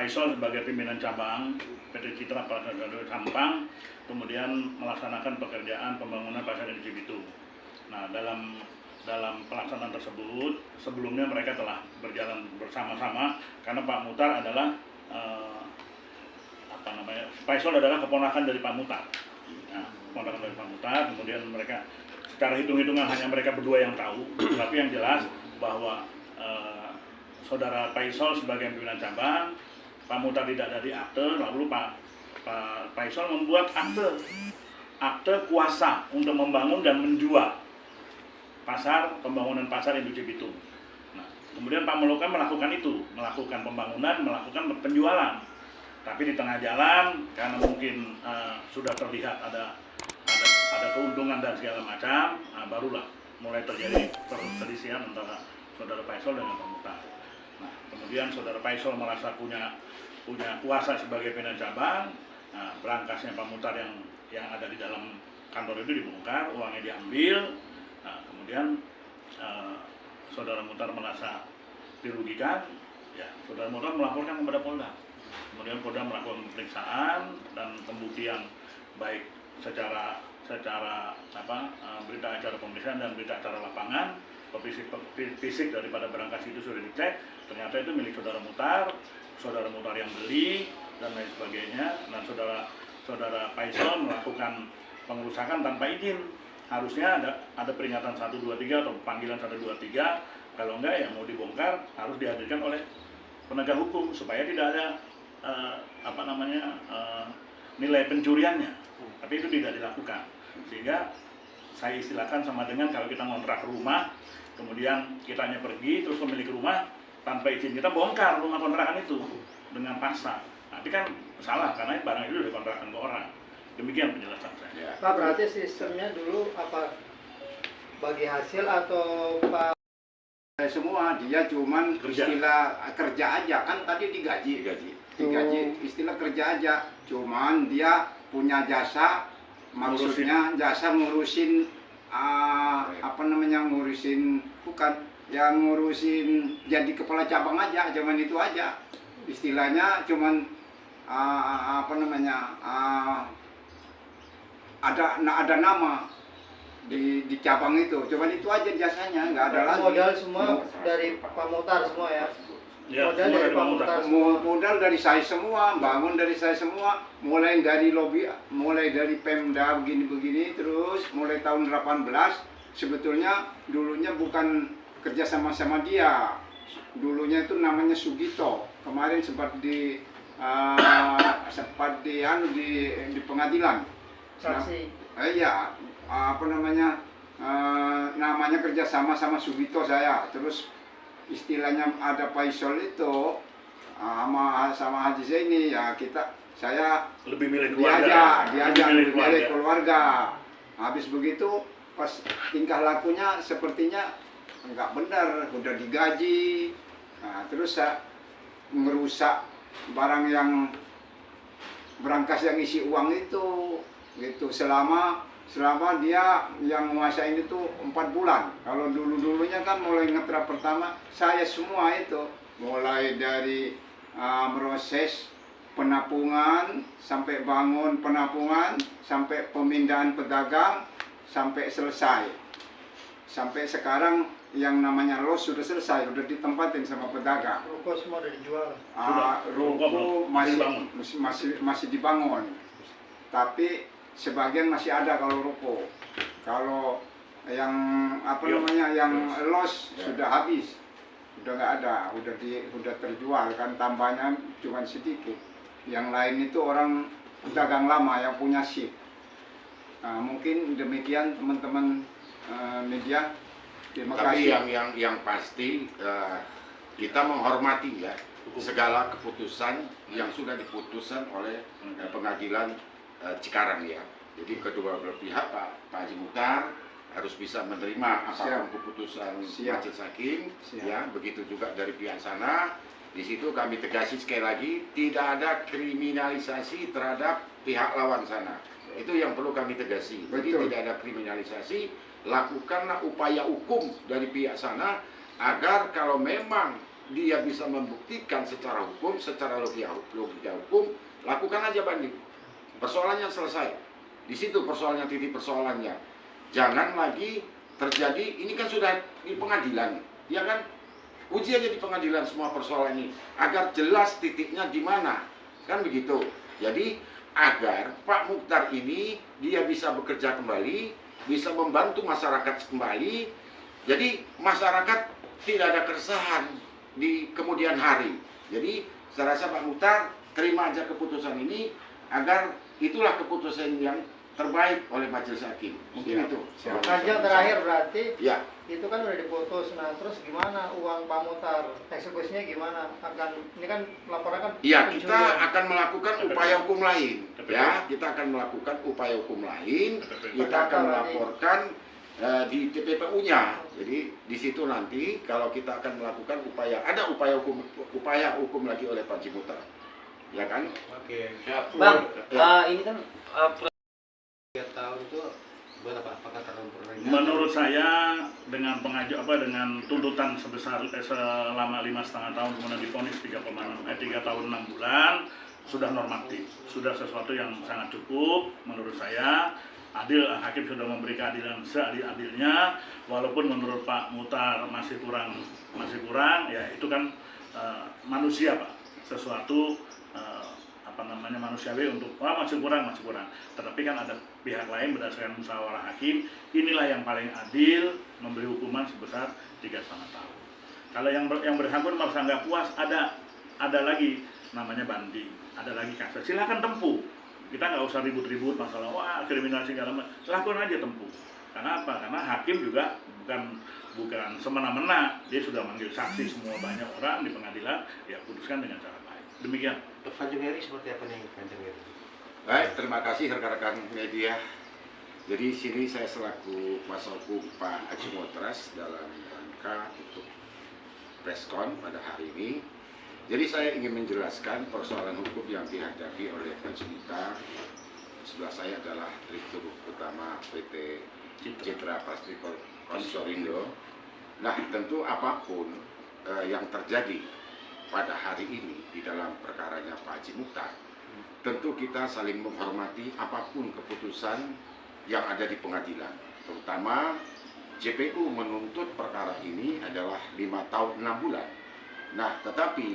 Paisol sebagai pimpinan cabang PT Citra Pasar Sampang, kemudian melaksanakan pekerjaan pembangunan pasar industri Bitung. Nah, dalam pelaksanaan tersebut sebelumnya mereka telah berjalan bersama-sama karena Pak Mutar adalah Paisol adalah keponakan dari Pak Mutar. Nah, keponakan dari Pak Mutar, kemudian mereka secara hitung-hitungan hanya mereka berdua yang tahu, tapi yang jelas bahwa Saudara Paisol sebagai pimpinan cabang, Pak Mutar tidak ada di akte, lalu Pak Paisol membuat akte kuasa untuk membangun dan menjual pembangunan pasar industri Bitung. Nah, kemudian Pak Moloka melakukan pembangunan, melakukan penjualan. Tapi di tengah jalan karena mungkin sudah terlihat ada keuntungan dan segala macam, barulah mulai terjadi perselisihan antara Saudara Paisol dengan Pak Mutar. Nah, kemudian Saudara Paisol merasa punya kuasa sebagai pimpinan cabang. Nah, berangkasnya Pak Mutar yang ada di dalam kantor itu dibongkar, uangnya diambil. Nah, kemudian Saudara Mutar merasa dirugikan, ya Saudara Mutar melaporkan kepada Polda. Kemudian Polda melakukan pemeriksaan dan pembuktian baik secara berita acara pemeriksaan dan berita acara lapangan. Fisik daripada berangkas itu sudah dicek, ternyata itu milik Saudara Mutar yang beli dan lain sebagainya, dan Saudara Paisol melakukan pengerusakan tanpa izin. Harusnya ada peringatan 1, 2, 3 atau panggilan 1, 2, 3. Kalau enggak ya mau dibongkar harus dihadirkan oleh penegak hukum supaya tidak ada nilai pencuriannya. Tapi itu tidak dilakukan, sehingga saya istilahkan sama dengan kalau kita ngontrak rumah, kemudian kitanya pergi, terus pemilik rumah tanpa izin kita bongkar rumah kontrakan itu dengan paksa. Nanti kan salah karena barang itu sudah dikontrakan ke orang. Demikian penjelasan saya. Pak, berarti sistemnya dulu apa bagi hasil atau Pak? Semua dia cuman istilah kerja aja, kan tadi digaji istilah kerja aja, cuman dia punya jasa, maksudnya jasa ngurusin ngurusin jadi kepala cabang aja, cuman itu aja istilahnya, cuman ada nama di cabang itu, cuman itu aja jasanya, nggak ada lagi. Modal semua dari Pak Mutar semua ya? Ya, modal dari Pak Mutar semua. Modal dari saya semua, bangun dari saya semua, mulai dari lobby, mulai dari Pemda begini-begini, terus mulai tahun 18, sebetulnya dulunya bukan kerja sama-sama dia, dulunya itu namanya Sugito, kemarin sempat di pengadilan. Saksi. Iya, namanya kerja sama Sugito saya, terus istilahnya ada Paisol itu sama Haji Zaini, ya saya lebih milih keluarga. Dia milih keluarga. Habis begitu pas tingkah lakunya sepertinya nggak benar, udah digaji, nah, terus saya ngerusak barang yang berangkas yang isi uang itu, gitu. Selama dia yang menguasai itu 4 bulan. Kalau dulunya kan mulai ngetrap pertama, saya semua itu. Mulai dari proses penapungan, sampai bangun penapungan, sampai pemindahan pedagang, sampai selesai. Sampai sekarang yang namanya los sudah selesai, sudah ditempatin sama pedagang. Ruko semua udah dijual? Ruko masih dibangun. Tapi sebagian masih ada kalau ruko. Kalau yang yang los sudah habis, udah nggak ada, udah terjual kan, tambahnya cuma sedikit. Yang lain itu orang pedagang lama yang punya shift. Nah, mungkin demikian teman-teman media. Terima kasih. Tapi yang pasti kita menghormati ya segala keputusan yang sudah diputuskan oleh pengadilan Cikarang ya. Jadi kedua belah pihak Pak Haji Mutar harus bisa menerima apapun keputusan majelis hakim, ya begitu juga dari pihak sana. Di situ kami tegasi sekali lagi, tidak ada kriminalisasi terhadap pihak lawan sana. Itu yang perlu kami tegasi. Jadi tidak ada kriminalisasi, lakukanlah upaya hukum dari pihak sana agar kalau memang dia bisa membuktikan secara hukum, secara logika hukum, lakukan aja banding. Persoalannya selesai. Di situ persoalannya, titik persoalannya. Jangan lagi terjadi, ini kan sudah di pengadilan, ya kan? Uji aja di pengadilan semua persoalan ini, agar jelas titiknya di mana, kan begitu. Jadi agar Pak Muchtar ini dia bisa bekerja kembali, bisa membantu masyarakat kembali. Jadi masyarakat tidak ada keresahan di kemudian hari. Jadi saya rasa Pak Muchtar terima aja keputusan ini, agar itulah keputusan yang terbaik oleh majelis hakim. Mungkin itu. Kanjeng terakhir berarti Ya. itu kan udah diputus. Nah terus gimana uang Pak Muchtar, eksekusinya gimana? Ini kan laporan kan Ya, kita pencurian. akan melakukan upaya hukum lain. TPP. Ya, kita akan melakukan upaya hukum lain. TPP. Kita akan melaporkan di TPPU-nya. Jadi di situ nanti kalau kita akan melakukan ada upaya hukum lagi oleh Pak Muchtar. Ya kan? Oke. Bang, Ya. ini kan 3 tahun itu berapa? Apakah terlalu rendah? Menurut saya dengan dengan tuntutan sebesar selama 5,5 tahun kemudian divonis 3 tahun 6 bulan sudah normatif, sudah sesuatu yang sangat cukup menurut saya. Adil, hakim sudah memberi keadilan seadil-adilnya, walaupun menurut Pak Muchtar masih kurang, ya itu kan manusia Pak, sesuatu manusiawi untuk masih kurang. Tetapi kan ada pihak lain berdasarkan musyawarah hakim, inilah yang paling adil memberi hukuman sebesar 3,5 tahun. Kalau yang bersangkutan merasa nggak puas, ada lagi namanya banding, ada lagi kasasi, silakan tempuh. Kita nggak usah ribut-ribut masalah kriminalisasi segala macam, lakukan aja tempuh. Karena apa? Karena hakim juga bukan semena-mena, dia sudah manggil saksi semua banyak orang di pengadilan, ya putuskan dengan cara baik. Demikian. Untuk Kanjeng Heri seperti apa nih Kanjeng Heri? Baik, terima kasih rekan-rekan media. Jadi sini saya selaku kuasa hukum Pak Haji Motras dalam rangka untuk preskon pada hari ini. Jadi saya ingin menjelaskan persoalan hukum yang dihadapi oleh Pak Muchtar. Sebelah saya adalah Direktur Utama PT Citra Pastorindo. Nah, tentu apapun yang terjadi pada hari ini di dalam perkaranya Pak Haji Muchtar, tentu kita saling menghormati apapun keputusan yang ada di pengadilan. Terutama JPU menuntut perkara ini adalah 5 tahun 6 bulan. Nah, tetapi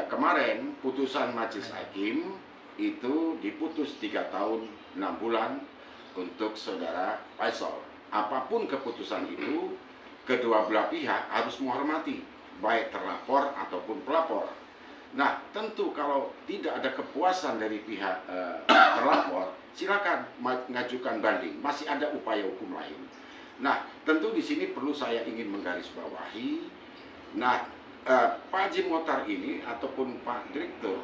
kemarin putusan majelis hakim itu diputus 3 tahun 6 bulan untuk saudara Faisal. Apapun keputusan itu, kedua belah pihak harus menghormati, baik terlapor ataupun pelapor. Nah, tentu kalau tidak ada kepuasan dari pihak terlapor, silakan mengajukan banding. Masih ada upaya hukum lain. Nah, tentu di sini perlu saya ingin menggarisbawahi. Nah, Pak Haji Muchtar ini ataupun Pak Direktur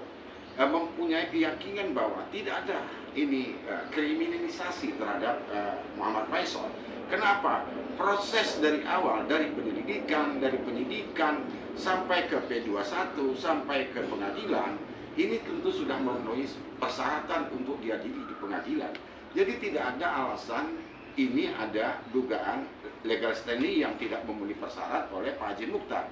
mempunyai keyakinan bahwa tidak ada ini kriminalisasi terhadap Muhammad Faisal. Kenapa? Proses dari awal, dari penyidikan sampai ke P21 sampai ke pengadilan, ini tentu sudah memenuhi persyaratan untuk diadili di pengadilan. Jadi tidak ada alasan ini ada dugaan legal standing yang tidak memenuhi persyarat oleh Pak Haji Muchtar.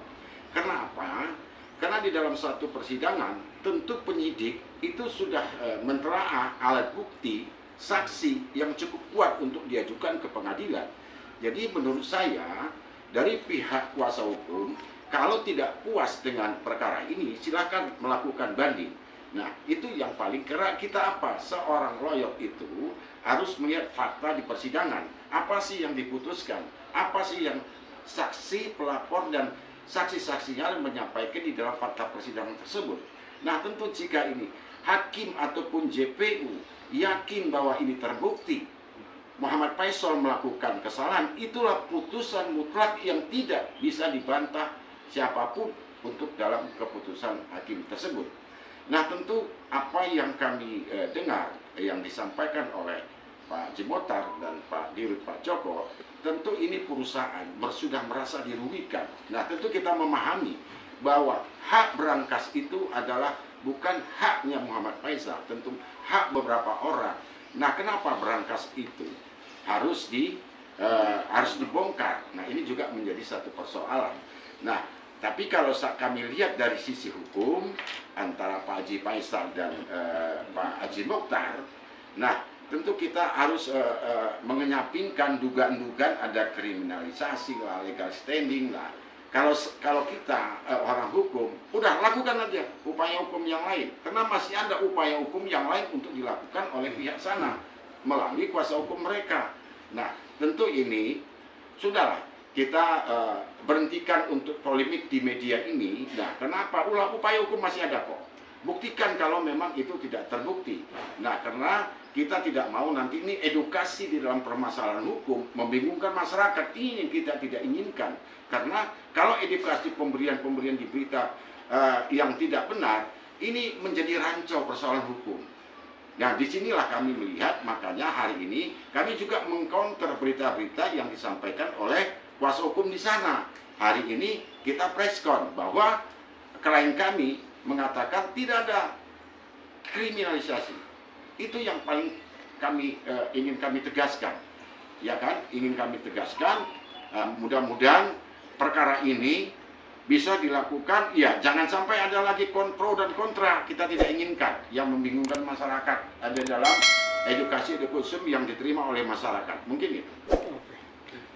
Karena apa? Karena di dalam suatu persidangan, tentu penyidik itu sudah mentelaah alat bukti, saksi yang cukup kuat untuk diajukan ke pengadilan. Jadi menurut saya, dari pihak kuasa hukum, kalau tidak puas dengan perkara ini, silakan melakukan banding. Nah, itu yang paling kera kita apa? Seorang lawyer itu harus melihat fakta di persidangan. Apa sih yang diputuskan? Apa sih yang saksi, pelapor, dan saksi-saksinya menyampaikan di dalam fakta persidangan tersebut. Nah, tentu jika ini hakim ataupun JPU yakin bahwa ini terbukti Muhammad Faisal melakukan kesalahan, itulah putusan mutlak yang tidak bisa dibantah siapapun untuk dalam keputusan hakim tersebut. Nah, tentu apa yang kami dengar yang disampaikan oleh Pak Haji Muchtar dan Pak Dirut Pak Joko, tentu ini perusahaan sudah merasa dirugikan. Nah, tentu kita memahami bahwa hak berangkas itu adalah bukan haknya Muhammad Faisal, tentu hak beberapa orang. Nah, kenapa berangkas itu harus dibongkar? Nah, ini juga menjadi satu persoalan. Nah, Tapi kalau kami lihat dari sisi hukum antara Pak Haji Faisal dan Pak Haji Mokhtar, nah tentu kita harus mengenyapinkan dugaan-dugaan ada kriminalisasi lah, legal standing lah. Kalau kita orang hukum, udah lakukan aja upaya hukum yang lain, karena masih ada upaya hukum yang lain untuk dilakukan oleh pihak sana melalui kuasa hukum mereka. Nah tentu ini sudahlah, kita berhentikan untuk polemik di media ini. Nah, kenapa? Upaya hukum masih ada kok. Buktikan kalau memang itu tidak terbukti. Nah, karena kita tidak mau nanti ini edukasi di dalam permasalahan hukum membingungkan masyarakat. Ini yang kita tidak inginkan. Karena kalau edukasi pemberian di berita yang tidak benar, ini menjadi rancu persoalan hukum. Nah, disinilah kami melihat, makanya hari ini kami juga mengcounter berita-berita yang disampaikan oleh kuasa hukum di sana. Hari ini kita preskon bahwa klien kami mengatakan tidak ada kriminalisasi. Itu yang paling kami ingin kami tegaskan, ya kan? Ingin kami tegaskan. Mudah-mudahan perkara ini bisa dilakukan. Ya, jangan sampai ada lagi pro dan kontra. Kita tidak inginkan yang membingungkan masyarakat ada dalam edukasi yang diterima oleh masyarakat. Mungkin itu.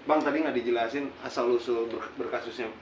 Bang, tadi nggak dijelasin asal-usul berkasusnya